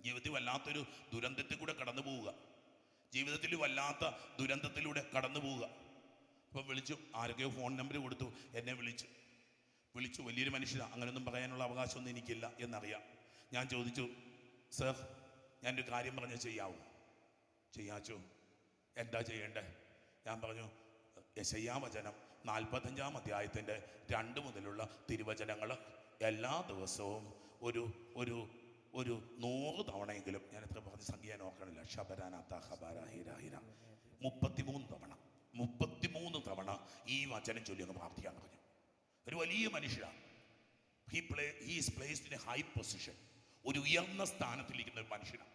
ജീവിതത്തിൽ വല്ലാത്തൊരു ദുരന്തത്തിൽ കൂടെ കടന്നു പോവുക, ജീവിതത്തിൽ വല്ലാത്ത ദുരന്തത്തിലൂടെ കടന്നു പോവുക. അപ്പം വിളിച്ചു, ആരൊക്കെയോ ഫോൺ നമ്പർ കൊടുത്തു, എന്നെ വിളിച്ചു. വലിയൊരു മനുഷ്യനാണ്, അങ്ങനെയൊന്നും പറയാനുള്ള അവകാശമൊന്നും എനിക്കില്ല എന്നറിയാം. ഞാൻ ചോദിച്ചു, സർ ഞാനൊരു കാര്യം പറഞ്ഞ് ചെയ്യാച്ചോ? എന്താ ചെയ്യണ്ടേ? ഞാൻ പറഞ്ഞു, യെശയ്യാ വചനം 45-ാം അധ്യായത്തിൻ്റെ 2 മുതലുള്ള തിരുവചനങ്ങൾ എല്ലാ ദിവസവും ഒരു 100 തവണയെങ്കിലും, ഞാൻ എത്ര പറഞ്ഞ സംഖ്യ നോക്കണില്ല, 33 തവണ ഈ വചനം ചൊല്ലി അങ്ങ് പ്രാർത്ഥിക്കാൻ പറഞ്ഞു. ഒരു വലിയ മനുഷ്യനാണ്. He is placed in A high position. ഒരു ഉയർന്ന സ്ഥാനത്തിലിരിക്കുന്ന ഒരു മനുഷ്യനാണ്.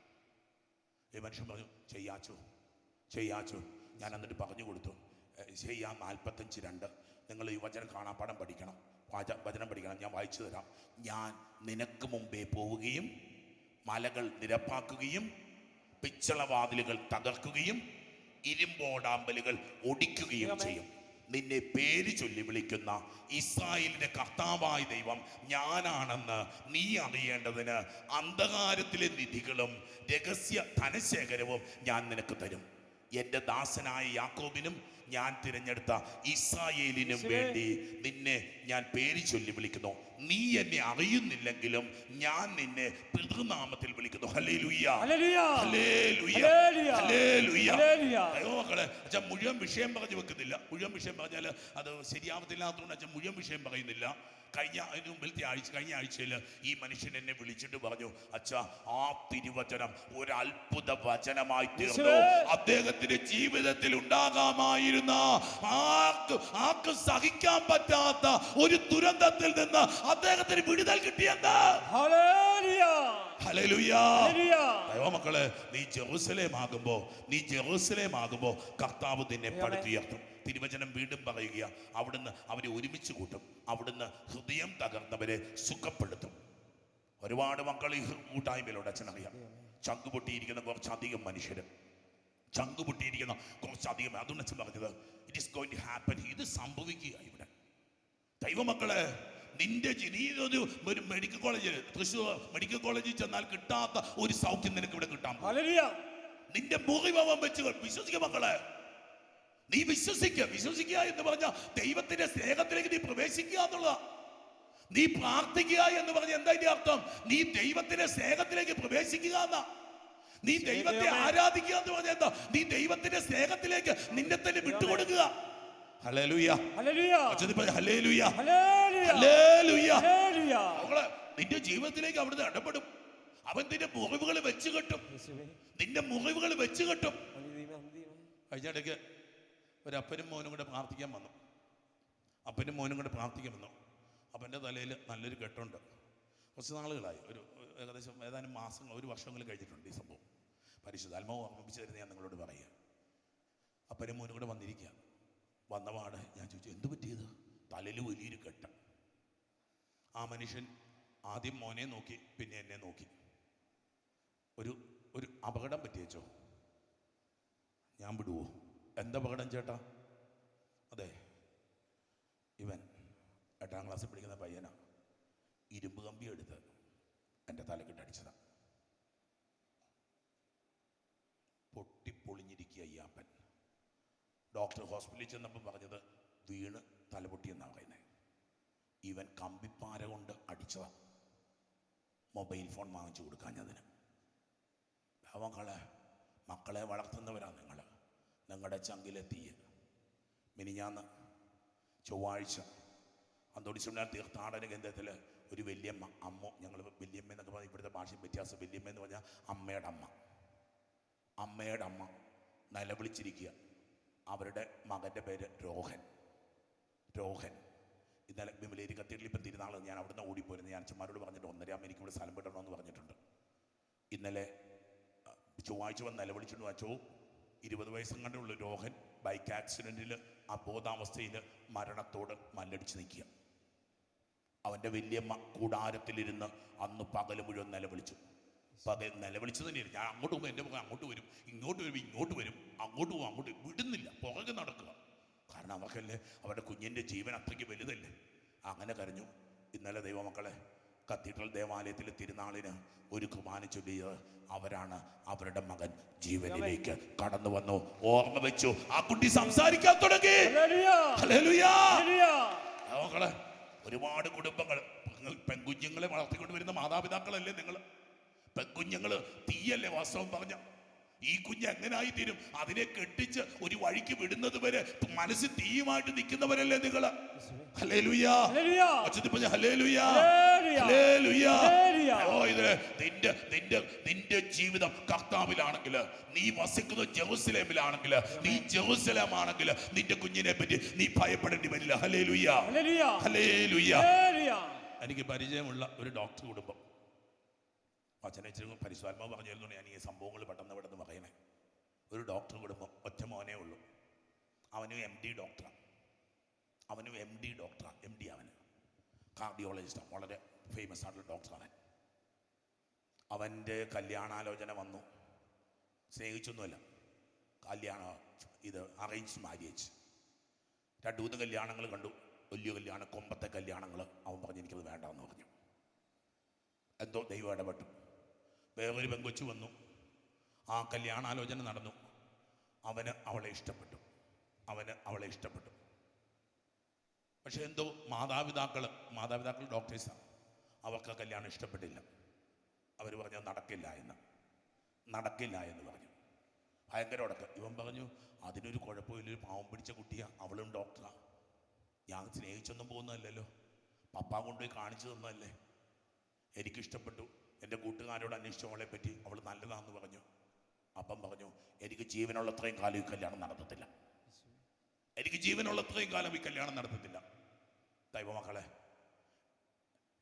ഈ മനുഷ്യൻ പറഞ്ഞു, ചെയ്യാച്ചോ. ഞാൻ എന്നിട്ട് പറഞ്ഞു കൊടുത്തു, യെശയ്യാ 45:2 നിങ്ങൾ ഈ വചനം കാണാപ്പാഠം പഠിക്കണം, വചനം പഠിക്കണം. ഞാൻ വായിച്ചു തരാം. ഞാൻ നിനക്ക് മുമ്പേ പോവുകയും മലകൾ നിരപ്പാക്കുകയും പിച്ചളവാതിലുകൾ തകർക്കുകയും ഇരുമ്പോടാമ്പലുകൾ ഒടിക്കുകയും ചെയ്യും. നിന്നെ പേര് ചൊല്ലി വിളിക്കുന്ന ഇസ്രായേലിന്റെ കർത്താവായ ദൈവം ഞാനാണെന്ന് നീ അറിയേണ്ടതിന് അന്ധകാരത്തിലെ നിധികളും രഹസ്യ ധനശേഖരവും ഞാൻ നിനക്ക് തരും. എൻ്റെ ദാസനായ യാക്കോബിനും ഞാൻ തിരഞ്ഞെടുത്ത ഇസ്രായേലിനും വേണ്ടി നിന്നെ ഞാൻ പേര് ചൊല്ലി വിളിക്കുന്നു. നീ എന്നെ അറിയുന്നില്ലെങ്കിലും ഞാൻ നിന്നെ പിതൃനാമത്തിൽ വിളിക്കുന്നു. Hallelujah, hallelujah, hallelujah. ദൈവമക്കളെ, അച്ഛൻ മുഴുവൻ വിഷയം പറഞ്ഞു വെക്കുന്നില്ല. മുഴുവൻ വിഷയം പറഞ്ഞാൽ അത് ശരിയാവത്തില്ലാത്തതുകൊണ്ട് അച്ഛൻ മുഴുവൻ വിഷയം പറയുന്നില്ല. കഴിഞ്ഞ ആഴ്ചയിൽ ഈ മനുഷ്യൻ എന്നെ വിളിച്ചിട്ട് പറഞ്ഞു, അച്ഛാ ആ തിരുവചനം ഒരു അത്ഭുത വചനമായി തീർന്നു. അദ്ദേഹത്തിന്റെ ജീവിതത്തിൽ ഉണ്ടാകാമായിരുന്ന ആർക്ക് സഹിക്കാൻ പറ്റാത്ത ഒരു ദുരന്തത്തിൽ നിന്ന് അദ്ദേഹത്തിന് വിടുതൽ കിട്ടിയെന്ന്. ദൈവമക്കളെ, നീ ജെറുസലേം ആകുമ്പോ കർത്താവ് നിന്നെ പടുത്തുയർത്തും. തിരുവചനം വീണ്ടും പറയുക, അവിടുന്ന് അവരെ ഒരുമിച്ച് കൂട്ടും, അവിടുന്ന് ഹൃദയം തകർന്നവരെ സുഖപ്പെടുത്തും. ഒരുപാട് മക്കൾ ഈ കൂട്ടായ്മയിലൂടെ അച്ഛനറിയാം, ചങ്കുപൊട്ടിയിരിക്കുന്ന കുറച്ചധികം മനുഷ്യര്, അതുകൊണ്ട് അച്ഛൻ പറഞ്ഞത് it is going to happen. ഇത് സംഭവിക്കുക ഇവിടെ. ദൈവമക്കളെ, നീ ഒരു മെഡിക്കൽ കോളേജിൽ, തൃശ്ശൂർ മെഡിക്കൽ കോളേജിൽ ചെന്നാൽ കിട്ടാത്ത ഒരു സൗഖ്യം നിനക്ക് ഇവിടെ കിട്ടാൻ പോകും. നിന്റെ മുറിവം വെച്ച് വിശ്വസിക്കുക മക്കളെ. നീ വിശ്വസിക്കുക എന്ന് പറഞ്ഞ ദൈവത്തിന്റെ സ്നേഹത്തിലേക്ക് നീ പ്രവേശിക്കുക എന്നുള്ളതാ. നീ പ്രാർത്ഥിക്കുക എന്ന് പറഞ്ഞ എന്താ ഇതിന്റെ അർത്ഥം? നീ ദൈവത്തിന്റെ സ്നേഹത്തിലേക്ക് പ്രവേശിക്കുക എന്നാ. നീ ദൈവത്തെ ആരാധിക്കുക എന്ന് പറഞ്ഞ എന്താ? നീ ദൈവത്തിന്റെ സ്നേഹത്തിലേക്ക് നിന്നെ തന്നെ വിട്ടുകൊടുക്കുക. Hallelujah, hallelujah, hallelujah, hallelujah. നിന്റെ ജീവിതത്തിലേക്ക് അവിടുന്ന് ഇടപെടും. അവൻ നിന്റെ മുറിവുകൾ വെച്ച് കെട്ടും. കഴിഞ്ഞിടയ്ക്ക് ഒരു അപ്പനും മോനും കൂടെ പ്രാർത്ഥിക്കാൻ വന്നു. അപ്പൻ്റെ തലയിൽ നല്ലൊരു കെട്ടുണ്ട്. കുറച്ച് നാളുകളായി, ഏകദേശം ഏതാനും മാസങ്ങൾ, ഒരു വർഷങ്ങൾ കഴിഞ്ഞിട്ടുണ്ട് ഈ സംഭവം. പരിശുദ്ധാത്മാവ് ഓർമ്മിപ്പിച്ച് തരുന്ന ഞാൻ നിങ്ങളോട് പറയുക. അപ്പനും മോനും കൂടെ വന്നപാട് ഞാൻ ചോദിച്ചു, എന്ത് പറ്റിയത്? തലയിൽ വലിയൊരു കെട്ട്. ആ മനുഷ്യൻ ആദ്യം മോനെ നോക്കി, പിന്നെ എന്നെ നോക്കി. ഒരു അപകടം പറ്റിയച്ചോ? ഞാൻ വിടുവോ? എന്താ അപകടം ചേട്ടാ? അതെ, ഇവൻ 8ാം ക്ലാസ്സിൽ പഠിക്കുന്ന പയ്യനാ. ഇരുമ്പ് കമ്പി എടുത്ത് എൻ്റെ തലക്കിട്ടടിച്ചതാ. പൊട്ടിപ്പൊളിഞ്ഞിരിക്കുക അയ്യാപ്പൻ. ഡോക്ടർ ഹോസ്പിറ്റലിൽ ചെന്നപ്പോൾ പറഞ്ഞത് വീണ് തലപൊട്ടിയെന്നാണ് പറയുന്നത്. ഇവൻ കമ്പിപ്പാര കൊണ്ട് അടിച്ചതാ. മൊബൈൽ ഫോൺ വാങ്ങിച്ചു കൊടുക്കാഞ്ഞതിന്. മക്കളെ വളർത്തുന്നവരാണ് നിങ്ങളുടെ ചങ്കിലെത്തിയ. മിനിഞ്ഞാന്ന് ചൊവ്വാഴ്ച അന്തോണിസ്വനാൾ തീർത്ഥാടന കേന്ദ്രത്തിൽ ഒരു വല്യമ്മ, ഞങ്ങൾ വല്യമ്മ എന്നൊക്കെ പറഞ്ഞാൽ ഇവിടുത്തെ ഭാഷയും വ്യത്യാസം. വല്യമ്മ എന്ന് പറഞ്ഞാൽ അമ്മയുടെ അമ്മ നിലവിളിച്ചിരിക്കുക. അവരുടെ മകൻ്റെ പേര് രോഹൻ. ഇന്നലെ വിമലേരി കത്തീഡ്രലിൽ ഇപ്പം തിരുനാൾ ഞാൻ അവിടുന്ന് ഓടിപ്പോയിരുന്നു. ഞാൻ അച്ഛന്മാരോട് പറഞ്ഞിട്ട് 1.5 എനിക്ക് ഇവിടെ സ്ഥലം വിടണമെന്ന് പറഞ്ഞിട്ടുണ്ട്. ഇന്നലെ ചൊവ്വാഴ്ച വന്ന് നിലവിളിച്ചിട്ട് വെച്ചോ, 20 വയസ്സും കണ്ടുള്ള രോഹൻ ബൈക്ക് ആക്സിഡൻറ്റിൽ അബോധാവസ്ഥയിൽ മരണത്തോട് മല്ലടിച്ച് നിൽക്കുക. അവൻ്റെ വല്യമ്മ കൂടാരത്തിലിരുന്ന് അന്ന് പകൽ മുഴുവൻ നിലവിളിച്ചു തന്നെയാണ്. ഞാൻ അങ്ങോട്ട് പോകുമ്പോൾ എൻ്റെ മുഖം അങ്ങോട്ട് വരും, ഇങ്ങോട്ട് വരും, അങ്ങോട്ട് വിടുന്നില്ല, പുറകെ നടക്കുക. കാരണം അവർക്കല്ലേ അവരുടെ കുഞ്ഞിൻ്റെ ജീവൻ അത്രയ്ക്ക് വലുതല്ലേ. അങ്ങനെ കരഞ്ഞു. ഇന്നലെ ദൈവമക്കളെ കത്തീഡ്രൽ ദേവാലയത്തിലെ തിരുനാളിന് ഒരു കുർബാന ചൊല്ലിയത് അവരാണ്. അവരുടെ മകൻ ജീവനിലേക്ക് കടന്നു വന്നു. ഓർമ്മ വെച്ചു. ആ കുട്ടി സംസാരിക്കാൻ തുടങ്ങി. മക്കളെ, ഒരുപാട് കുടുംബങ്ങൾ പെൺകുഞ്ഞുങ്ങളെ വളർത്തിക്കൊണ്ട് വരുന്ന മാതാപിതാക്കളല്ലേ നിങ്ങൾ? പെൺകുഞ്ഞുങ്ങള് തീയല്ലേ വാസ്തവം പറഞ്ഞ? ഈ കുഞ്ഞ് എങ്ങനായി തീരും? അതിനെ കെട്ടിച്ച് ഒരു വഴിക്ക് വിടുന്നത് വരെ മനസ്സിൽ തീയുമായിട്ട് നിൽക്കുന്നവരല്ലേ നിങ്ങള്? നിന്റെ ജീവിതം കർത്താവിലാണെങ്കിൽ, നീ വസിക്കുന്നത് ജെറുസലേമിലാണെങ്കിൽ, നീ ജെറുസലേമാണെങ്കിൽ നിന്റെ കുഞ്ഞിനെ പറ്റി നീ ഭയപ്പെടേണ്ടി വരില്ല. Hallelujah, hallelujah. എനിക്ക് പരിചയമുള്ള ഒരു ഡോക്ടർ കുടുംബം, അച്ഛനച്ഛനും പരിശുദ്ധാത്മാവ് പറഞ്ഞിരുന്നു. ഞാൻ ഈ സംഭവങ്ങൾ പെട്ടെന്ന് പറയണേ. ഒരു ഡോക്ടർ കുടുംബം, ഒറ്റ മോനേ ഉള്ളൂ. അവനും MD ഡോക്ടറാണ്. അവന് കാർഡിയോളജിസ്റ്റാണ്, വളരെ ഫേമസ് ആയിട്ടുള്ള ഡോക്ടറാണ്. അവൻ്റെ കല്യാണാലോചന വന്നു. സ്നേഹിച്ചൊന്നുമല്ല, ഇത് അറേഞ്ച് മാര്യേജ്. 2-3 കല്യാണങ്ങൾ കണ്ടു. വലിയ കല്യാണം, കൊമ്പത്തെ കല്യാണങ്ങൾ. അവൻ പറഞ്ഞു എനിക്കത് വേണ്ടെന്ന് പറഞ്ഞു. എന്തോ ദൈവം ഇടപെട്ടു. വേറൊരു പെങ്കൊച്ചു വന്നു. ആ കല്യാണാലോചന നടന്നു. അവന് അവളെ ഇഷ്ടപ്പെട്ടു. പക്ഷെ എന്തോ മാതാപിതാക്കൾ ഡോക്ടേഴ്സാണ്. അവർക്ക് ആ കല്യാണം ഇഷ്ടപ്പെട്ടില്ല. അവർ പറഞ്ഞു നടക്കില്ല എന്ന് പറഞ്ഞു. ഭയങ്കര ഉടക്കം. ഇവൻ പറഞ്ഞു അതിനൊരു കുഴപ്പമില്ല, ഒരു പാവം പിടിച്ച കുട്ടിയാണ്, അവളും ഡോക്ടറാണ്. ഞാൻ സ്നേഹിച്ചൊന്നും പോകുന്നതല്ലല്ലോ, പപ്പ കൊണ്ടുപോയി കാണിച്ചു തന്നതല്ലേ. എനിക്കിഷ്ടപ്പെട്ടു. എൻ്റെ കൂട്ടുകാരോട് അന്വേഷിച്ചവളെ പറ്റി, അവൾ നല്ലതാണെന്ന് പറഞ്ഞു. അപ്പം പറഞ്ഞു എനിക്ക് ജീവനുള്ളത്രയും കാലം ഈ കല്യാണം നടത്തത്തില്ല. ദൈവമക്കളെ,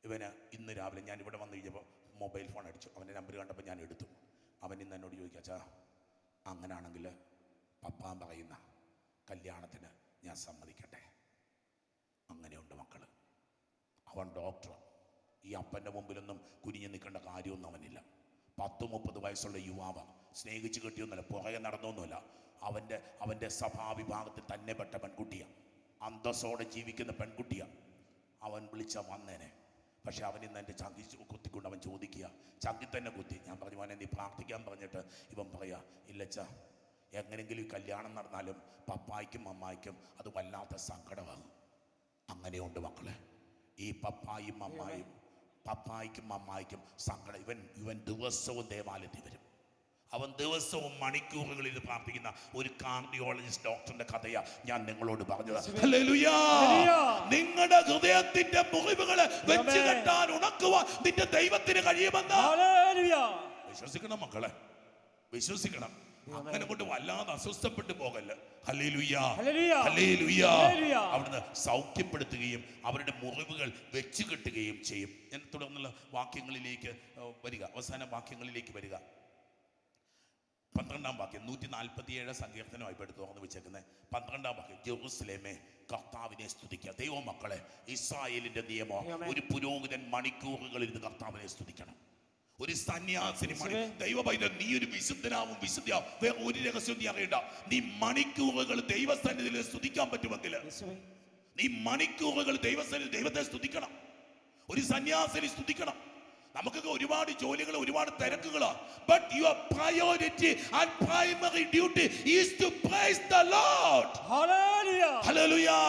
ഇവന് ഇന്ന് രാവിലെ ഞാൻ ഇവിടെ വന്നു കഴിഞ്ഞപ്പോൾ മൊബൈൽ ഫോൺ അടിച്ചു. അവൻ്റെ നമ്പർ കണ്ടപ്പോൾ ഞാൻ എടുത്തു. അവൻ ഇന്ന് എന്നോട് ചോദിക്കുക, അച്ഛാ അങ്ങനാണെങ്കിൽ പപ്പാൻ പറയുന്ന കല്യാണത്തിന് ഞാൻ സമ്മതിക്കട്ടെ? അങ്ങനെയുണ്ട് മക്കള്. അവൻ ഡോക്ടർ. ഈ അപ്പൻ്റെ മുമ്പിലൊന്നും കുനിഞ്ഞു നിൽക്കേണ്ട കാര്യമൊന്നും അവനില്ല. 10-30 വയസ്സുള്ള യുവാവ, സ്നേഹിച്ച് കിട്ടിയൊന്നുമല്ല, പുറകെ നടന്നൊന്നുമല്ല. അവൻ്റെ സഭാവിഭാഗത്തിൽ തന്നെ പെട്ട പെൺകുട്ടിയാണ്, അന്തസ്സോടെ ജീവിക്കുന്ന പെൺകുട്ടിയാണ്. അവൻ വിളിച്ച വന്നേനെ. പക്ഷെ അവൻ ഇന്ന് എൻ്റെ ചങ്കി കുത്തിക്കൊണ്ട് അവൻ ചോദിക്കുക, ചങ്കി തന്നെ കുത്തി. ഞാൻ പറഞ്ഞു മോനെ നീ പ്രാർത്ഥിക്കാൻ പറഞ്ഞിട്ട് ഇവൻ പറയാ, ഇല്ലച്ച എങ്ങനെങ്കിലും ഈ കല്യാണം നടന്നാലും പപ്പായ്ക്കും അമ്മായിക്കും അത് വല്ലാത്ത സങ്കടമാകും. അങ്ങനെയുണ്ട് മക്കളെ, ഈ പപ്പായും അമ്മായിക്കും സങ്കടം. ഇവൻ ദിവസവും ദേവാലയത്തിൽ വരും. അവൻ ദിവസവും മണിക്കൂറുകളിൽ പ്രാർത്ഥിക്കുന്ന ഒരു കാർഡിയോളജിസ്റ്റ് ഡോക്ടറിന്റെ കഥയാ ഞാൻ നിങ്ങളോട് പറഞ്ഞത്. ഹല്ലേലൂയാ. നിങ്ങളുടെ ഹൃദയത്തിന്റെ മുറിവുകളെ വെച്ച് കെട്ടാൻ ഉണക്കുവാൻ നിന്റെ ദൈവത്തിന് കഴിയുമെന്ന് വിശ്വസിക്കണം മക്കളെ, വിശ്വസിക്കണം. അങ്ങനെ കൊണ്ട് വല്ലാതെ അസ്വസ്ഥപ്പെട്ടു പോകല്ല. ഹല്ലേലൂയാ, ഹല്ലേലൂയാ. അവിടുന്ന് സൗഖ്യപ്പെടുത്തുകയും അവരുടെ മുറിവുകൾ വെച്ച് കെട്ടുകയും ചെയ്യും. ഞാൻ തുടർന്നുള്ള വാക്യങ്ങളിലേക്ക് വരിക, അവസാന വാക്യങ്ങളിലേക്ക് വരിക. 12-ാം വാക്യം, 147 സങ്കീർത്തനമായി എടുത്ത് തുറന്നു വെച്ചേക്കുന്നത് 12-ാം വാക്യം. ജെറുസലേമേ കർത്താവിനെ സ്തുതിക്കുക. ദൈവമക്കളെ, ഇസ്രായേലിന്റെ നിയമം, ഒരു പുരോഹിതൻ മണിക്കൂറുകളിൽ ഇത് കർത്താവിനെ സ്തുതിക്കണം. ഒരു സന്യാസിനി, ദൈവപൈതൽ, നീ ഒരു വിശുദ്ധനാവും വിശുദ്ധിയാവും. വേറെ ഒരു രഹസ്യം നീ അറിയണ്ട. നീ മണിക്കൂറുകൾ ദൈവസന്നിധിയിൽ സ്തുതിക്കാൻ പറ്റുമെങ്കിൽ നീ മണിക്കൂറുകൾ ദൈവസന്നിധിയിൽ ദൈവത്തെ സ്തുതിക്കണം. ഒരു സന്യാസിനി സ്തുതിക്കണം. നമുക്കൊക്കെ ഒരുപാട് ജോലികൾ, ഒരുപാട് തിരക്കുകളാണ്. But your priority and primary duty is to praise the Lord. Hallelujah. Hallelujah.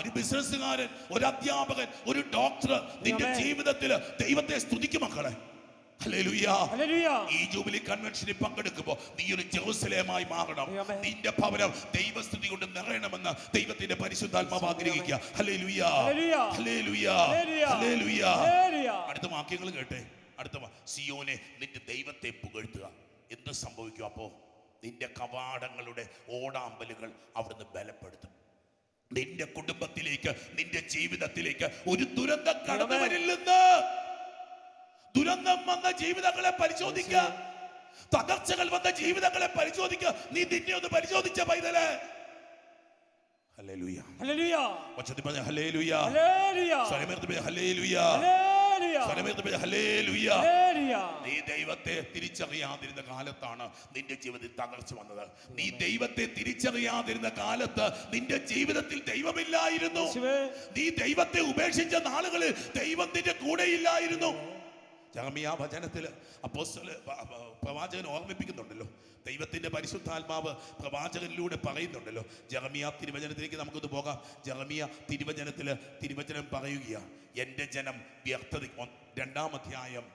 ഒരു ബിസിനസ്സുകാരൻ, ഒരു അധ്യാപകൻ, ഒരു ഡോക്ടർ നിന്റെ ജീവിതത്തിൽ ദൈവത്തെ സ്തുതിക്കും മക്കളെ. ഈ ജൂബിലി കൺവെൻഷനിൽ പങ്കെടുക്കുമ്പോൾ നീ ഒരു ജെറുസലേമായി മാറണം. നിന്റെ ഭവനം ദൈവസ്തുതി കൊണ്ട് നിറയണമെന്ന് ദൈവത്തിന്റെ പരിശുദ്ധാത്മാവ് ആഗ്രഹിക്കുക. ഹല്ലേലൂയാ, ഹല്ലേലൂയാ, ഹല്ലേലൂയാ. അടുത്ത വാക്യങ്ങൾ കേട്ടെ. അടുത്ത സിയോനെ നിന്റെ ദൈവത്തെ പുകഴ്ത്തുക. എന്ത് സംഭവിക്കും? അപ്പോ നിന്റെ കവാടങ്ങളുടെ ഓടാമ്പലുകൾ അവിടുന്ന് ബലപ്പെടുത്തും. നിന്റെ കുടുംബത്തിലേക്ക്, നിന്റെ ജീവിതത്തിലേക്ക് ഒരു ദുരന്തം കടന്നു വരില്ലെന്ന്. ദുരന്തം വന്ന ജീവിതങ്ങളെ പരിശോധിക്കുക, തകർച്ചകൾ വന്ന ജീവിതങ്ങളെ പരിശോധിക്കുക. നീ നിന്നെ ഒന്ന് പരിശോധിച്ച പൈതലേ. Hallelujah, hallelujah. വചനം പറഞ്ഞ ഹല്ലേലൂയ, ഹല്ലേലൂയ. സ്വരമേർത്ത് ഹല്ലേലൂയ, ഹല്ലേലൂയ. നീ ദൈവത്തെ തിരിച്ചറിയാതിരുന്ന കാലത്താണ് നിന്റെ ജീവിതത്തിൽ തകർച്ച വന്നത്. നീ ദൈവത്തെ തിരിച്ചറിയാതിരുന്ന കാലത്ത് നിന്റെ ജീവിതത്തിൽ ദൈവമില്ലായിരുന്നു. നീ ദൈവത്തെ ഉപേക്ഷിച്ച നാളുകളിൽ ദൈവം നിന്റെ കൂടെ ഇല്ലായിരുന്നു. ജെറമ്യാ വചനത്തിൽ പ്രവാചകൻ ഓർമ്മിപ്പിക്കുന്നുണ്ടല്ലോ, ദൈവത്തിന്റെ പരിശുദ്ധാത്മാവ് പ്രവാചകനിലൂടെ പറയുന്നുണ്ടല്ലോ. ജെറമ്യാ തിരുവചനത്തിലേക്ക് നമുക്കൊന്ന് പോകാം. ജെറമ്യാ തിരുവചനം പറയുക, എൻ്റെ ജനം വ്യർത്ഥത, രണ്ടാം അധ്യായം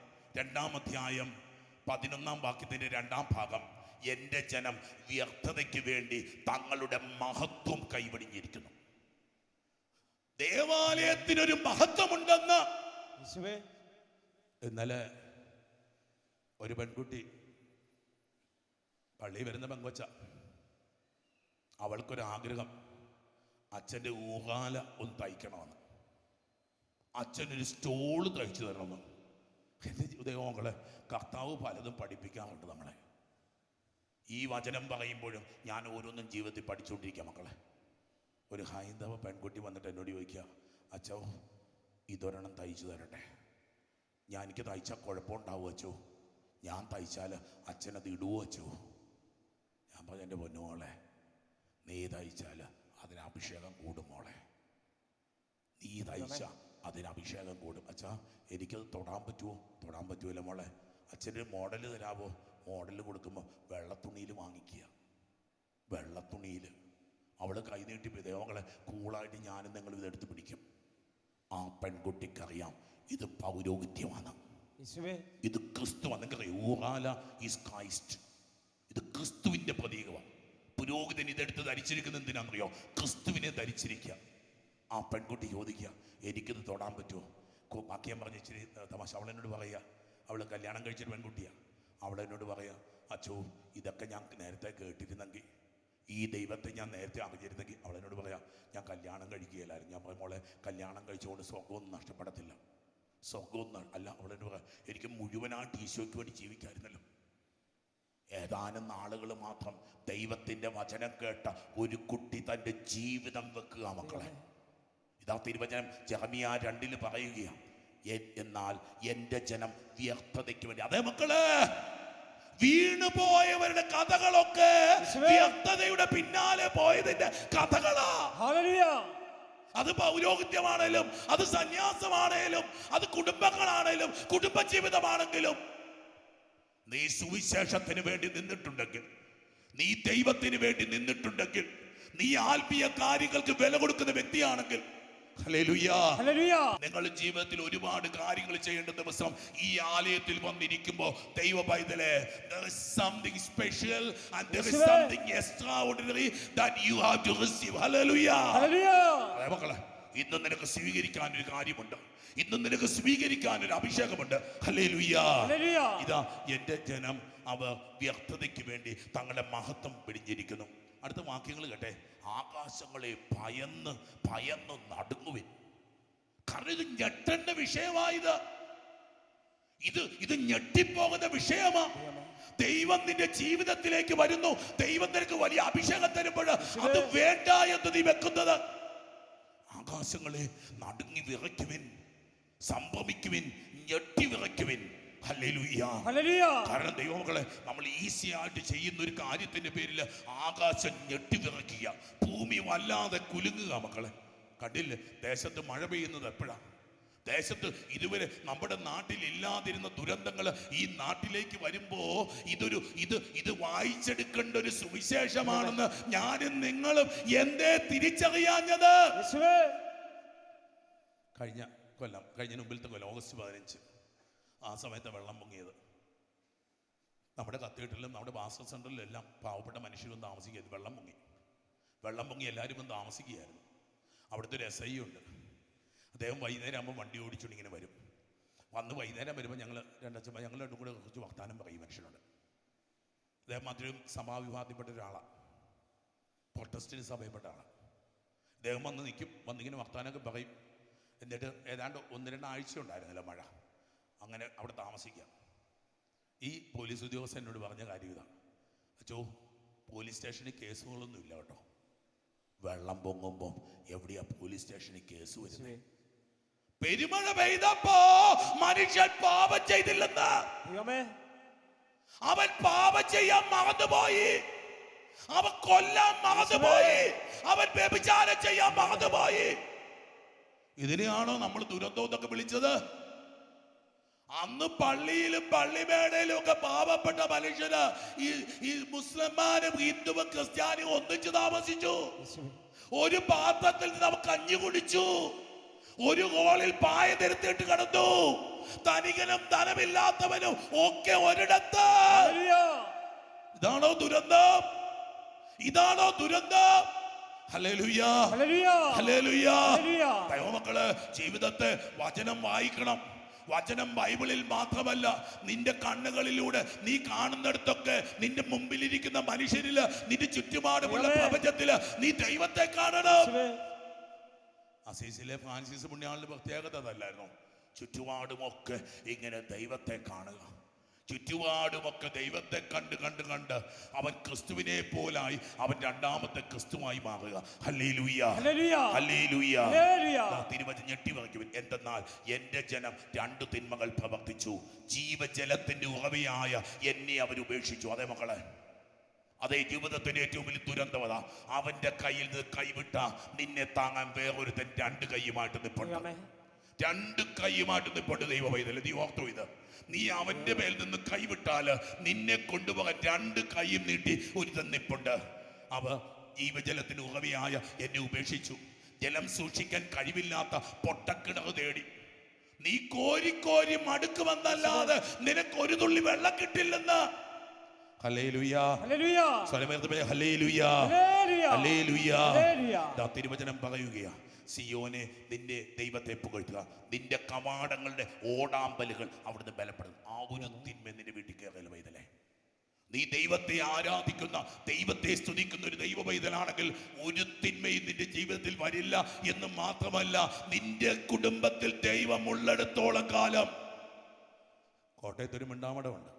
11 വാക്യത്തിന്റെ 2 ഭാഗം, എൻ്റെ ജനം വ്യർത്ഥതയ്ക്ക് വേണ്ടി തങ്ങളുടെ മഹത്വം കൈവടിഞ്ഞിരിക്കുന്നു. ദേവാലയത്തിനൊരു മഹത്വമുണ്ടെന്ന് ഇന്നലെ ഒരു പെൺകുട്ടി പള്ളി വരുന്ന പെങ്കൊച്ച, അവൾക്കൊരാഗ്രഹം, അച്ഛൻ്റെ ഊഹാല ഒന്ന് തയ്ക്കണമെന്ന്, അച്ഛനൊരു സ്റ്റോള് തയ്ച്ചു തരണമെന്ന്. എൻ്റെ ദൈവങ്ങളെ, കർത്താവ് പലതും പഠിപ്പിക്കാറുണ്ട് നമ്മളെ. ഈ വചനം പറയുമ്പോഴും ഞാൻ ഓരോന്നും ജീവിതത്തിൽ പഠിച്ചുകൊണ്ടിരിക്കുക മക്കളെ. ഒരു ഹൈന്ദവ പെൺകുട്ടി വന്നിട്ട് എന്നോട് ചോദിക്കുക, അച്ഛോ ഇതൊരെണ്ണം തയ്ച്ചു തരട്ടെ. എനിക്ക് തയ്ച്ചാൽ കുഴപ്പമുണ്ടാവുക അച്ചോ, ഞാൻ തയ്ച്ചാൽ അച്ഛനത് ഇടുവോ അച്ചോ? ഞാൻ പറഞ്ഞു, എൻ്റെ പൊന്നുമോളെ, നീ തയ്ച്ചാൽ അതിന് അഭിഷേകം കൂടും മോളെ, നീ തയ്ച്ചാൽ അതിന് അഭിഷേകം കൂടും. അച്ഛാ എനിക്കത് തൊടാൻ പറ്റുമോ? തൊടാൻ പറ്റുമല്ലോ മോളെ. അച്ഛൻ്റെ മോഡൽ തരാമോ? മോഡൽ കൊടുക്കുമ്പോൾ വെള്ളത്തുണിയിൽ വാങ്ങിക്കുക, വെള്ളത്തുണിയിൽ. അവൾ കൈ നീട്ടി ദൈവങ്ങളെ കൂളായിട്ട് ഞാനും നിങ്ങളും ഇതെടുത്ത് പിടിക്കും. ആ പെൺകുട്ടിക്കറിയാം ഇത് പൗരോഹിത്യമാണ്, ഇത് ക്രിസ്തുവാണ്. ഇത് ക്രിസ്തുവിന്റെ പ്രതീകമാണ്. പുരോഹിതൻ ഇതെടുത്ത് ധരിച്ചിരിക്കുന്ന എന്തിനാണെന്നറിയോ? ക്രിസ്തുവിനെ ധരിച്ചിരിക്കുക. ആ പെൺകുട്ടി ചോദിക്കുക, എനിക്കിത് തൊടാൻ പറ്റുമോ? വാക്യം പറഞ്ഞ് ഇച്ചിരി തമാശ. അവളെന്നോട് പറയുക, അവൾ കല്യാണം കഴിച്ചൊരു പെൺകുട്ടിയാണ്. അവളെന്നോട് പറയുക, അച്ചോ ഇതൊക്കെ ഞാൻ നേരത്തെ കേട്ടിരുന്നെങ്കിൽ, ഈ ദൈവത്തെ ഞാൻ നേരത്തെ അറിഞ്ഞിരുന്നെങ്കിൽ. അവളെന്നോട് പറയാം, ഞാൻ കല്യാണം കഴിക്കുകയില്ലായിരുന്നു. ഞാൻ മോളെ, കല്യാണം കഴിച്ചുകൊണ്ട് സ്വർഗമൊന്നും നഷ്ടപ്പെടത്തില്ല, സ്വർഗമൊന്നും അല്ല. അവളെന്നോട് പറയാം, എനിക്ക് മുഴുവനായിട്ട് ഈശോയ്ക്ക് വേണ്ടി ജീവിക്കാമായിരുന്നല്ലോ. ഏതാനും നാളുകൾ മാത്രം ദൈവത്തിന്റെ വചനം കേട്ട ഒരു കുട്ടി തൻ്റെ ജീവിതം വെക്കുക മക്കളെ. ഇതാ തിരുവചനം ജെറമ്യാ 2 പറയുകയാണ്, എന്നാൽ എൻ്റെ ജനം വ്യർത്ഥതയ്ക്ക് വേണ്ടി. അതേ മക്കളെ, വീണുപോയവരുടെ കഥകളൊക്കെ വ്യർത്ഥതയുടെ പിന്നാലെ പോയതിന്റെ കഥകളാ. അത് പൗരോഹിത്യമാണേലും, അത് സന്യാസമാണേലും, അത് കുടുംബങ്ങളാണേലും, കുടുംബജീവിതമാണെങ്കിലും, നീ സുവിശേഷത്തിന് വേണ്ടി നിന്നിട്ടുണ്ടെങ്കിൽ, നീ ദൈവത്തിന് വേണ്ടി നിന്നിട്ടുണ്ടെങ്കിൽ, നീ ആത്മീയ കാര്യങ്ങൾക്ക് വില കൊടുക്കുന്ന വ്യക്തിയാണെങ്കിൽ, നിങ്ങൾ ജീവിതത്തിൽ ഒരുപാട് കാര്യങ്ങൾ ചെയ്യേണ്ട ദിവസം ഈ ആലയത്തിൽ വന്നിരിക്കുമ്പോൾ ദൈവ പൈതലേ, there is something special and there is something extraordinary that you have to receive. Hallelujah. മക്കളെ, ഇന്ന് നിനക്ക് സ്വീകരിക്കാൻ ഒരു കാര്യമുണ്ട്, ഇന്ന് നിനക്ക് സ്വീകരിക്കാൻ ഒരു അഭിഷേകമുണ്ട്. ഹല്ലേലൂയാ. ഇതാ എൻ്റെ ജനം അവർ വ്യർത്ഥതയ്ക്ക് വേണ്ടി തങ്ങളുടെ മഹത്വം പിടിഞ്ഞിരിക്കുന്നു. അടുത്ത വാക്യങ്ങൾ കേട്ടെ, ആകാശങ്ങളെ ഭയന്ന് ഭയന്ന് നടുങ്ങുവിൻ. കാരണം ഇത് ഞെട്ടേണ്ട വിഷയമായത്, ഇത് ഞെട്ടിപ്പോകുന്ന വിഷയമാ. ദൈവം നിന്റെ ജീവിതത്തിലേക്ക് വരുന്നു, ദൈവം നിനക്ക് വലിയ അഭിഷേകം തരുമ്പോൾ അത് വേണ്ട എന്ന് നീ വെക്കുന്നത്. ആകാശങ്ങളെ നടുങ്ങി വിറയ്ക്കുവിൻ, സംഭവിക്കുവിൻ, ഞെട്ടി വിറയ്ക്കുവിൻ. കാരണം ദൈവമക്കളെ, നമ്മൾ ഈസി ആയിട്ട് ചെയ്യുന്ന ഒരു കാര്യത്തിന്റെ പേരിൽ ആകാശം ഞെട്ടിവിറക്കുക, ഭൂമി വല്ലാതെ കുലുങ്ങുക. മക്കളെ കണ്ടില്ലേ, ദേശത്ത് മഴ പെയ്യുന്നത് എപ്പോഴാണ്? ദേശത്ത് ഇതുവരെ നമ്മുടെ നാട്ടിൽ ഇല്ലാതിരുന്ന ദുരന്തങ്ങൾ ഈ നാട്ടിലേക്ക് വരുമ്പോ ഇത് വായിച്ചെടുക്കേണ്ട ഒരു സുവിശേഷമാണെന്ന് ഞാനും നിങ്ങളും എന്തേ തിരിച്ചറിയാഞ്ഞത്? കഴിഞ്ഞ മുമ്പിലത്തെ കൊല്ലം ഓഗസ്റ്റ് 15 ആ സമയത്ത് വെള്ളം പൊങ്ങിയത്. നമ്മുടെ കത്തീഡ്രലിലും നമ്മുടെ ബാസ്റ്റർ സെൻ്ററിലും എല്ലാം പാവപ്പെട്ട മനുഷ്യരൊന്നും താമസിക്കുകയായിരുന്നു. വെള്ളം പൊങ്ങി എല്ലാവരും വന്ന് താമസിക്കുകയായിരുന്നു. അവിടുത്തെ ഒരു SI ഉണ്ട്. അദ്ദേഹം വൈകുന്നേരം ആകുമ്പോൾ വണ്ടി ഓടിച്ചുകൊണ്ട് ഇങ്ങനെ വരും. വൈകുന്നേരം വരുമ്പോൾ ഞങ്ങൾ രണ്ടും കൂടെ കുറച്ച് വർത്താനം പറയും മനുഷ്യനോട്. അദ്ദേഹം മറ്റൊരു സഭാവിഭാഗത്തിൽപ്പെട്ട ഒരാളാണ്, പ്രൊട്ടസ്റ്റന്റ് സഭയിൽപ്പെട്ട ആളാണ്. അദ്ദേഹം വന്ന് നിൽക്കും, വന്നിങ്ങനെ വർത്താനമൊക്കെ പറയും. എന്നിട്ട് ഏതാണ്ട് 1-2 ആഴ്ച ഉണ്ടായിരുന്നില്ല മഴ. അങ്ങനെ അവിടെ താമസിക്കുക. ഈ പോലീസ് ഉദ്യോഗസ്ഥൻ എന്നോട് പറഞ്ഞ കാര്യം ഇതാണ്, അച്ചോ പോലീസ് സ്റ്റേഷനിൽ കേസുകളൊന്നും ഇല്ല കേട്ടോ. വെള്ളം പൊങ്ങുമ്പം എവിടെയാ പോലീസ് സ്റ്റേഷനിൽ കേസ് വരുന്നത്? പെരുമഴ പെയ്തപ്പോ മനുഷ്യൻ പാപം ചെയ്തില്ലെന്ന്. അവൻ പാപം ചെയ്യാൻ മറന്നുപോയി, അവൻ കൊല്ലാൻ മറന്നുപോയി, അവൻ വ്യഭിചാരം ചെയ്യാൻ മറന്നുപോയി. ഇതിനെയാണോ നമ്മൾ ദുരന്തം എന്നൊക്കെ വിളിച്ചത്? അന്ന് പള്ളിയിലും പള്ളിമേടയിലും ഒക്കെ പാവപ്പെട്ട മനുഷ്യര് ഈ മുസ്ലിംമാരും ഹിന്ദുവും ക്രിസ്ത്യാനിയും ഒന്നിച്ച് താമസിച്ചു. ഒരു പാത്രത്തിൽ നിന്ന് അവൻ കഞ്ഞി കുടിച്ചു, ഒരു ഹോളിൽ പായ നിരത്തിയിട്ട് കിടന്നു. ധനികനും ധനമില്ലാത്തവനും ഒക്കെ ഒരിടത്ത്. ഇതാണോ ദുരന്തം? ഇതാണോ ദുരന്തം? Hallelujah, hallelujah. ദൈവമക്കള് ജീവിതത്തെ വചനം വായിക്കണം. വചനം ബൈബിളിൽ മാത്രമല്ല, നിന്റെ കണ്ണുകളിലൂടെ നീ കാണുന്നിടത്തൊക്കെ, നിന്റെ മുമ്പിലിരിക്കുന്ന മനുഷ്യരില്, നിന്റെ ചുറ്റുപാടുമുള്ള പ്രപഞ്ചത്തില് നീ ദൈവത്തെ കാണണം. അസീസിലെ ഫ്രാൻസിസ് പുണ്യാളിന്റെ പ്രത്യേകത അതല്ലായിരുന്നു? ചുറ്റുപാടുമൊക്കെ ഇങ്ങനെ ദൈവത്തെ കാണുക, ചുറ്റുപാടുമൊക്കെ ദൈവത്തെ കണ്ട് കണ്ട് കണ്ട് അവൻ ക്രിസ്തുവിനെ പോലായി, അവൻ രണ്ടാമത്തെ ക്രിസ്തുവായി മാറുക. Hallelujah, hallelujah. തിരുവചനം ഞെട്ടി വിറയ്ക്കുവിൻ. എന്തെന്നാൽ എന്റെ ജനം രണ്ടു തിന്മകൾ പ്രവർത്തിച്ചു, ജീവജലത്തിന്റെ ഉറവയായ എന്നെ അവർ ഉപേക്ഷിച്ചു. അതേ മക്കളെ, അതേ ജീവിതത്തിന്റെ ഏറ്റവും വലിയ ദുരന്തമതാ. അവന്റെ കയ്യിൽ നിന്ന് കൈവിട്ട നിന്നെ താങ്ങാൻ വേറൊരുത്തൻ രണ്ട് കൈയുമായിട്ട് നിൽപ്പുണ്ട്. രണ്ട് കൈയുമായിട്ട് നിൽപ്പുണ്ട്. ദൈവ പൈതലേ, നീ ഓർത്തോ ഇത്? നീ അവന്റെ മേൽ നിന്ന് കൈവിട്ടാല് നിന്നെ കൊണ്ടുപോകാൻ രണ്ട് കൈയും നീട്ടി ഒരുത്തൻ നിൽപ്പുണ്ട്. അവ ജീവജലത്തിന് ഉറവയായ എന്നെ ഉപേക്ഷിച്ചു. ജലം സൂക്ഷിക്കാൻ കഴിവില്ലാത്ത പൊട്ടക്കിണർ തേടി. നീ കോരി കോരി മടുക്കുമെന്നല്ലാതെ നിനക്ക് ഒരു തുള്ളി വെള്ളം കിട്ടില്ലെന്ന്. തിരുവചനം പറയുകയാ, സിയോനെ നിന്റെ ദൈവത്തെ പുകഴ്ത്തുക, നിന്റെ കവാടങ്ങളുടെ ഓടാമ്പലുകൾ അവിടുന്ന് ബലപ്പെടും. ആ ഒരു തിന്മ നിന്റെ വീട്ടിൽ കയറിയ പൈതലേ, നീ ദൈവത്തെ ആരാധിക്കുന്ന, ദൈവത്തെ സ്തുതിക്കുന്ന ഒരു ദൈവ പൈതലാണെങ്കിൽ ഒരു തിന്മയും നിന്റെ ജീവിതത്തിൽ വരില്ല എന്ന് മാത്രമല്ല, നിന്റെ കുടുംബത്തിൽ ദൈവം ഉള്ളിടത്തോളം കാലം. കോട്ടയത്തൊരു മിണ്ടാമടമുണ്ട്.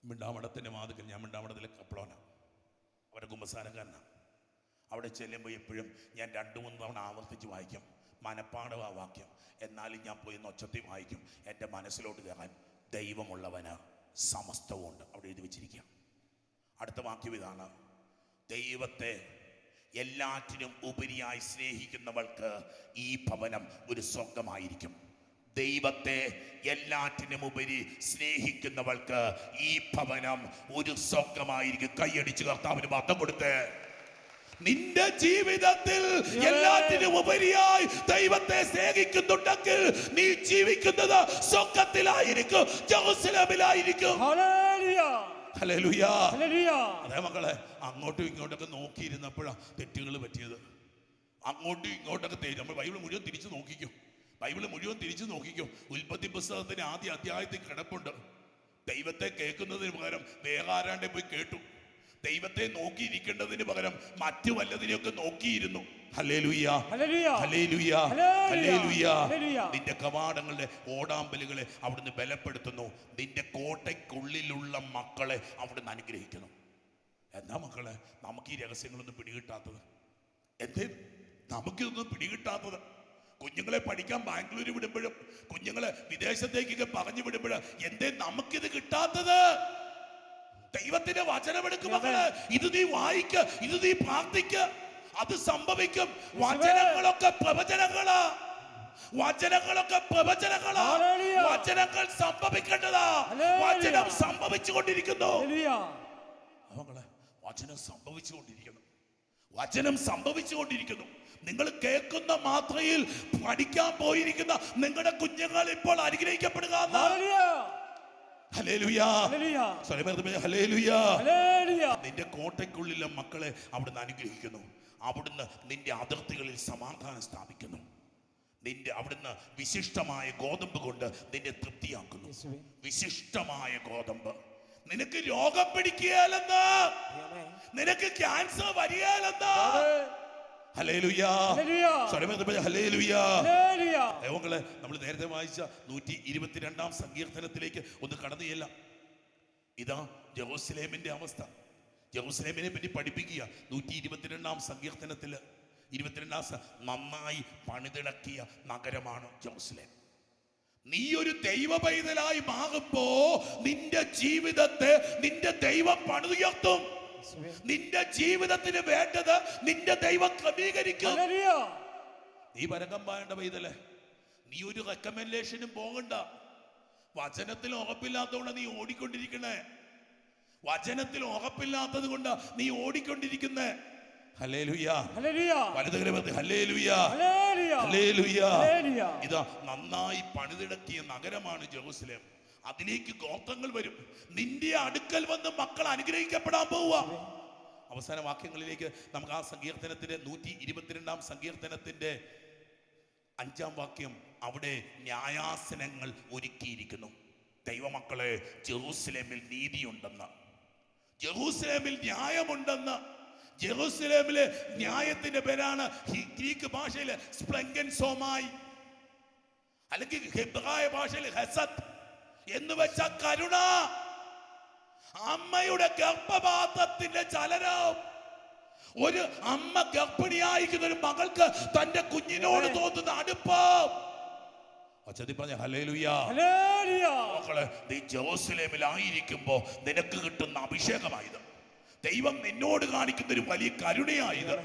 മിണ്ടാമടത്തിന്റെ വാതിക്കൽ, ഞാൻ മിണ്ടാമടത്തിലെ കപ്ലോന, അവരുടെ കുമ്പസാരക്കാരനാണ്. അവിടെ ചെല്ലുമ്പോൾ എപ്പോഴും ഞാൻ 2-3 തവണ ആവർത്തിച്ച് വായിക്കും. മനപ്പാടം ആ വാക്യം, എന്നാലും ഞാൻ പോയി ഒച്ചത്തിൽ വായിക്കും. എൻ്റെ മനസ്സിലോട്ട് കയറാൻ ദൈവമുള്ളവന് സമസ്തവും ഉണ്ട്. അവിടെ എഴുതി വെച്ചിരിക്കുക. അടുത്ത വാക്യം ഇതാണ്: ദൈവത്തെ എല്ലാറ്റിനും ഉപരിയായി സ്നേഹിക്കുന്നവൾക്ക് ഈ ഭവനം ഒരു സ്വർഗമായിരിക്കും. ദൈവത്തെ എല്ലാറ്റിനും ഉപരി സ്നേഹിക്കുന്നവൾക്ക് ഈ ഭവനം ഒരു സ്വർഗമായിരിക്കും. കൈയടിച്ച് കർത്താവിന് മഹത്വം കൊടുത്ത്. നിന്റെ ജീവിതത്തിൽ എല്ലാറ്റിനും ഉപരിയായി ദൈവത്തെ സ്നേഹിക്കുന്നുണ്ടെങ്കിൽ നീ ജീവിക്കുന്നത് സ്വർഗത്തിലായിരിക്കും, ജെറുസലേമിലായിരിക്കും. ഹല്ലേലൂയ. അതേ മക്കളെ, അങ്ങോട്ടും ഇങ്ങോട്ടൊക്കെ നോക്കിയിരുന്നപ്പോഴാണ് തെറ്റുകൾ പറ്റിയത്. അങ്ങോട്ടും ഇങ്ങോട്ടൊക്കെ നമ്മൾ ബൈബിൾ മുഴുവൻ തിരിച്ചു നോക്കിക്കും. ബൈബിൾ മുഴുവൻ തിരിച്ചു നോക്കിക്കും. ഉൽപ്പത്തി പുസ്തകത്തിന് ആദ്യ അധ്യായത്തിൽ കിടപ്പുണ്ട്. ദൈവത്തെ കേൾക്കുന്നതിന് പകരം വേറെ ആരാണ്ടെ പോയി കേട്ടു. ദൈവത്തെ നോക്കിയിരിക്കേണ്ടതിന് പകരം മറ്റു വല്ലതിനെയൊക്കെ നോക്കിയിരുന്നു. Hallelujah, hallelujah, hallelujah. നിന്റെ കവാടങ്ങളുടെ ഓടാമ്പലുകളെ അവിടുന്ന് ബലപ്പെടുത്തുന്നു. നിന്റെ കോട്ടയ്ക്കുള്ളിലുള്ള മക്കളെ അവിടുന്ന് അനുഗ്രഹിക്കുന്നു. എന്താ മക്കളെ നമുക്ക് ഈ രഹസ്യങ്ങളൊന്നും പിടികിട്ടാത്തത്? എന്തേ നമുക്കിതൊന്നും പിടികിട്ടാത്തത്? കുഞ്ഞുങ്ങളെ പഠിക്കാൻ ബാംഗ്ലൂർ വിടുമ്പോഴും കുഞ്ഞുങ്ങളെ വിദേശത്തേക്കൊക്കെ പറഞ്ഞു വിടുമ്പോഴും എന്തേ നമുക്കിത് കിട്ടാത്തത്? ദൈവത്തിന്റെ വചനമെടുക്കും മക്കളെ. ഇത് നീ വായിക്ക, ഇത് നീ പ്രാർത്ഥിക്ക, അത് സംഭവിക്കും. വചനങ്ങളൊക്കെ പ്രവചനങ്ങളാ, വചനങ്ങളൊക്കെ പ്രവചനങ്ങളാ. വചനങ്ങൾ സംഭവിക്കേണ്ടതാ. വചനം സംഭവിച്ചുകൊണ്ടിരിക്കുന്നു. മക്കളെ, വചനം സംഭവിച്ചുകൊണ്ടിരിക്കുന്നു. വചനം സംഭവിച്ചുകൊണ്ടിരിക്കുന്നു. നിങ്ങൾ കേൾക്കുന്ന മാത്രയിൽ പഠിക്കാൻ പോയിരിക്കുന്ന നിങ്ങളുടെ കുഞ്ഞുങ്ങൾ ഇപ്പോൾ അനുഗ്രഹിക്കപ്പെടുക. നിന്റെ കോട്ടയ്ക്കുള്ളിലെ മക്കളെ അവിടുന്ന് അനുഗ്രഹിക്കുന്നു. അവിടുന്ന് നിന്റെ അതിർത്തികളിൽ സമാധാനം സ്ഥാപിക്കുന്നു. നിന്റെ അവിടുന്ന് വിശിഷ്ടമായ ഗോതമ്പ് കൊണ്ട് നിന്നെ തൃപ്തിയാക്കുന്നു. വിശിഷ്ടമായ ഗോതമ്പ്. നിനക്ക് രോഗം പിടിക്കുകയല്ലെന്ന്, നിനക്ക് ക്യാൻസർ വരികയല്ലെന്ന്. Hallelujah, hallelujah. ദൈവങ്ങളെ, നമ്മൾ നേരത്തെ വായിച്ച 122-ാം സങ്കീർത്തനത്തിലേക്ക് ഒന്ന് കടന്നു ചെല്ലാം. ഇതാ ജെറുസലേമിന്റെ അവസ്ഥ. ജെറുസലേമിനെ പറ്റി പഠിപ്പിക്കുക 122-ാം സങ്കീർത്തനത്തില്. നന്നായി പണിതിളക്കിയ നഗരമാണ് ജെറുസലേം. നീ ഒരു ദൈവ പൈതലായി മാറുമ്പോ നിന്റെ ജീവിതത്തെ നിന്റെ ദൈവം പണിതുയർത്തും. നിന്റെ ജീവിതത്തിന് വേണ്ടത് നിന്റെ ദൈവം ക്രമീകരിക്കും. നീ പരക്കം പായേണ്ട പൈതലേ, നീ ഒരു റെക്കമെൻഡേഷനും പോകണ്ട. വചനത്തിൽ ഉറപ്പില്ലാത്തതുകൊണ്ട് നീ ഓടിക്കൊണ്ടിരിക്കണേ. വചനത്തിൽ ഉറപ്പില്ലാത്തത് കൊണ്ട് നീ ഓടിക്കൊണ്ടിരിക്കുന്നേ. ഇതാ നന്നായി പണിതിടക്കിയ നഗരമാണ് ജെറുസലേം. അതിലേക്ക് ഗോത്രങ്ങൾ വരും. നിന്റെ അടുക്കൽ വന്ന് മക്കൾ അനുഗ്രഹിക്കപ്പെടാൻ പോവുക. അവസാന വാക്യങ്ങളിലേക്ക് നമുക്ക് ആ സങ്കീർത്തനത്തിന്റെ 122-ാം സങ്കീർത്തനത്തിന്റെ 5-ാം വാക്യം. അവിടെ ന്യായാസനങ്ങൾ ഒരുക്കിയിരിക്കുന്നു. ദൈവമക്കളെ, ജെറുസലേമിൽ നീതിയുണ്ടെന്ന്, ജെറുസലേമിൽ ന്യായമുണ്ടെന്ന്. ജെറുസലേമിലെ ന്യായത്തിന്റെ പേരാണ് ഗ്രീക്ക് ഭാഷയിൽ സ്പ്ലെങ്കൻസോമായി, അല്ലെങ്കിൽ ഹെബ്രായ ഭാഷയിൽ ഹെസത്ത് എന്ന് വെച്ച കരുണ. അമ്മയുടെ ഗർഭപാത്രത്തിന്റെ ചലനം. ഒരു അമ്മ ഗർഭിണിയായിരിക്കുന്ന ഒരു മകൾക്ക് തന്റെ കുഞ്ഞിനോട് തോന്നുന്ന അടുപ്പം. മക്കളെ, നീ ജെറുസലേമിലായിരിക്കുമ്പോ നിനക്ക് കിട്ടുന്ന അഭിഷേകമായത്, ദൈവം നിന്നോട് കാണിക്കുന്ന ഒരു വലിയ കരുണയായത്.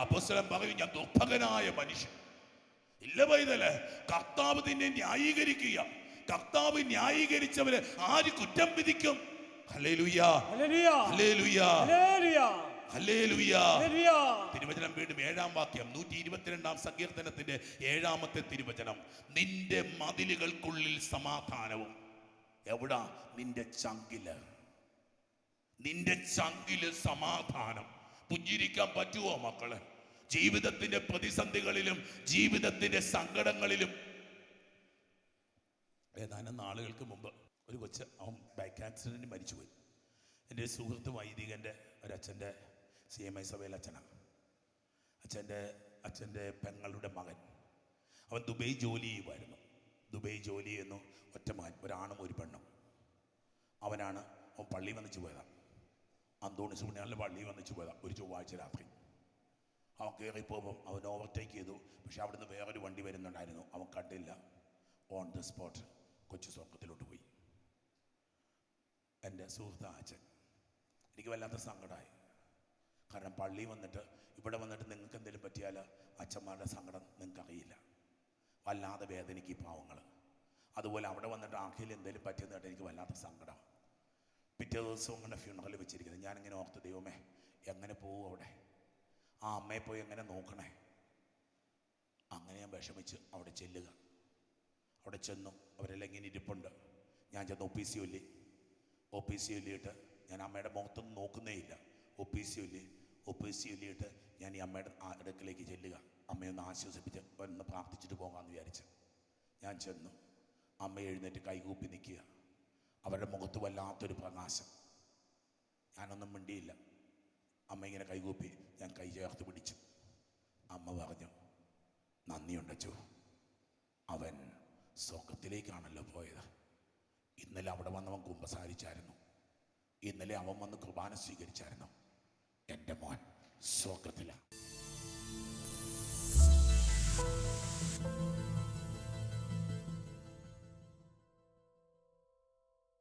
അപ്പോസ്തലൻ പറയും, ഞാൻ ദുർഭകനായ മനുഷ്യൻ. ഇല്ല പൈതലേ, കർത്താവ് നിന്നെ ന്യായീകരിക്കുക. കർത്താവ് ന്യായീകരിച്ചവരെ ആര് കുറ്റം വിധിക്കും? തിരുവചനം വീണ്ടും 7-ാം വാക്യം, 122-ാം സങ്കീർത്തനത്തിന്റെ 7-ാമത്തെ തിരുവചനം. നിന്റെ മതിലുകൾക്കുള്ളിൽ സമാധാനവും. എവിടാ? നിന്റെ ചങ്കില്. നിന്റെ ചങ്കില് സമാധാനം. പുഞ്ചിരിക്കാൻ പറ്റുമോ മക്കളെ? ജീവിതത്തിന്റെ പ്രതിസന്ധികളിലും ജീവിതത്തിന്റെ സങ്കടങ്ങളിലും. ഏതാനും നാളുകൾക്ക് മുമ്പ് ഒരു കൊച്ച്, അവൻ ബൈക്ക് ആക്സിഡന്റിൽ മരിച്ചുപോയി. എൻ്റെ സുഹൃത്ത് വൈദികൻ്റെ ഒരച്ഛൻ്റെ CMI സഭയിൽ അച്ഛനാണ്. അച്ഛൻ്റെ പെങ്ങളുടെ മകൻ. അവൻ ദുബൈ ജോലി ചെയ്യുമായിരുന്നു. ദുബൈ ജോലി ചെയ്യുന്നു. ഒറ്റ മകൻ, ഒരാണും ഒരു പെണ്ണും. അവൻ പള്ളി വന്നിച്ച് പോയതാണ്. അന്തോണിസ് പുണ്യാളിൻ്റെ പള്ളി വന്നിച്ച് പോയതാണ് ഒരു ചൊവ്വാഴ്ച രാത്രി. അവൻ കയറിപ്പോകുമ്പം അവൻ ഓവർടേക്ക് ചെയ്തു. പക്ഷെ അവിടുന്ന് വേറൊരു വണ്ടി വരുന്നുണ്ടായിരുന്നു. അവൻ കണ്ടില്ല. ഓൺ ദ സ്പോട്ട് കൊച്ചു സ്വർഗത്തിലോട്ട് പോയി. എൻ്റെ സുഹൃത്ത് അച്ഛൻ. എനിക്ക് വല്ലാത്ത സങ്കടമായി. കാരണം പള്ളി വന്നിട്ട് ഇവിടെ വന്നിട്ട് നിങ്ങൾക്ക് എന്തെങ്കിലും പറ്റിയാൽ അച്ഛന്മാരുടെ സങ്കടം നിങ്ങൾക്ക് അറിയില്ല. വല്ലാതെ വേദനിക്ക് പാവങ്ങൾ. അതുപോലെ അവിടെ വന്നിട്ട് ആഖിൽ എന്തെങ്കിലും പറ്റിയെന്ന് കേട്ടാൽ എനിക്ക് വല്ലാത്ത സങ്കടം. പിറ്റേ ദിവസവും ഇങ്ങനെ ഫ്യൂണറൽ വെച്ചിരിക്കുന്നത്. ഞാനിങ്ങനെ ഓർത്ത്, ദൈവമേ എങ്ങനെ പോവും അവിടെ? ആ അമ്മയെ പോയി എങ്ങനെ നോക്കണേ? അങ്ങനെ ഞാൻ വിഷമിച്ച് അവിടെ ചെല്ലുക. അവിടെ ചെന്നു. അവരെല്ലാം ഇങ്ങനെ ഇരിപ്പുണ്ട്. ഞാൻ ചെന്ന് ഒ പി സി ഒല്ലിയിട്ട് ഞാൻ അമ്മയുടെ മുഖത്തൊന്നും നോക്കുന്നേ ഇല്ല. ഒ പി സി ഒല്ലിയിട്ട് ഞാൻ ഈ അമ്മയുടെ അടുക്കിലേക്ക് ചെല്ലുക. അമ്മയൊന്ന് ആശ്വസിപ്പിച്ച് ഒന്ന് പ്രാർത്ഥിച്ചിട്ട് പോകാമെന്ന് വിചാരിച്ച് ഞാൻ ചെന്നു. അമ്മ എഴുന്നേറ്റ് കൈകൂപ്പി നിൽക്കുക. അവരുടെ മുഖത്ത് വല്ലാത്തൊരു പ്രകാശം. ഞാനൊന്നും മിണ്ടിയില്ല. അമ്മ ഇങ്ങനെ കൈകൂപ്പി, ഞാൻ കൈ ചേർത്ത് പിടിച്ചു. അമ്മ പറഞ്ഞു, നന്ദിയുണ്ടച്ചു, അവൻ സ്വർഗത്തിലേക്കാണല്ലോ പോയത്. ഇന്നലെ അവിടെ വന്നവൻ കുമ്പസാരിച്ചായിരുന്നു. ഇന്നലെ അവൻ വന്ന് കുർബാന സ്വീകരിച്ചായിരുന്നു. എൻ്റെ മോൻ സ്വർഗത്തിലാണ്.